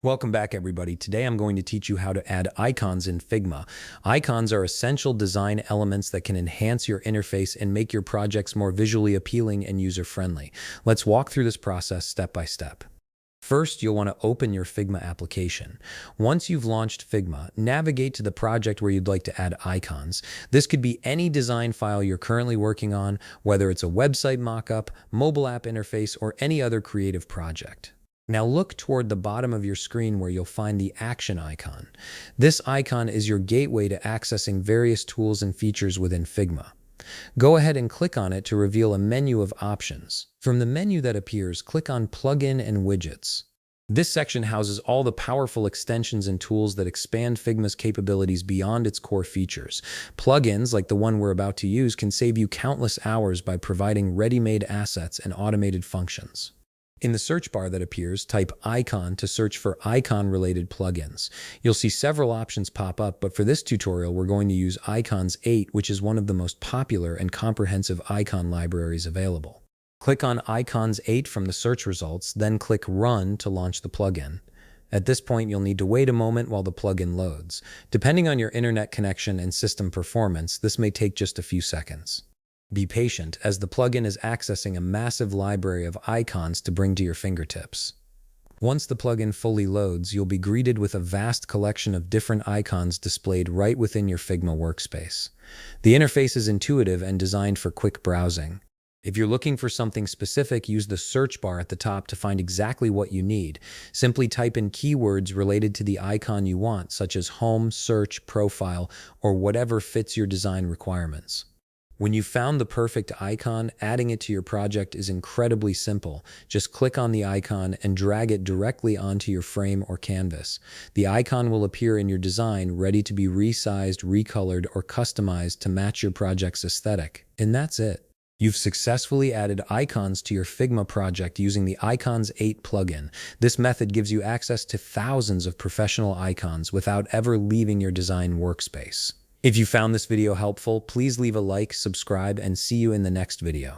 Welcome back, everybody. Today I'm going to teach you how to add icons in Figma. Icons are essential design elements that can enhance your interface and make your projects more visually appealing and user-friendly. Let's walk through this process step by step. First, you'll want to open your Figma application. Once you've launched Figma, navigate to the project where you'd like to add icons. This could be any design file you're currently working on, whether it's a website mockup, mobile app interface, or any other creative project. Now look toward the bottom of your screen where you'll find the action icon. This icon is your gateway to accessing various tools and features within Figma. Go ahead and click on it to reveal a menu of options. From the menu that appears, click on Plugin and Widgets. This section houses all the powerful extensions and tools that expand Figma's capabilities beyond its core features. Plugins, like the one we're about to use, can save you countless hours by providing ready-made assets and automated functions. In the search bar that appears, type icon to search for icon-related plugins. You'll see several options pop up, but for this tutorial, we're going to use Icons 8, which is one of the most popular and comprehensive icon libraries available. Click on Icons 8 from the search results, then click Run to launch the plugin. At this point, you'll need to wait a moment while the plugin loads. Depending on your internet connection and system performance, this may take just a few seconds. Be patient, as the plugin is accessing a massive library of icons to bring to your fingertips. Once the plugin fully loads, you'll be greeted with a vast collection of different icons displayed right within your Figma workspace. The interface is intuitive and designed for quick browsing. If you're looking for something specific, use the search bar at the top to find exactly what you need. Simply type in keywords related to the icon you want, such as home, search, profile, or whatever fits your design requirements. When you've found the perfect icon, adding it to your project is incredibly simple. Just click on the icon and drag it directly onto your frame or canvas. The icon will appear in your design, ready to be resized, recolored, or customized to match your project's aesthetic. And that's it. You've successfully added icons to your Figma project using the Icons 8 plugin. This method gives you access to thousands of professional icons without ever leaving your design workspace. If you found this video helpful, please leave a like, subscribe, and see you in the next video.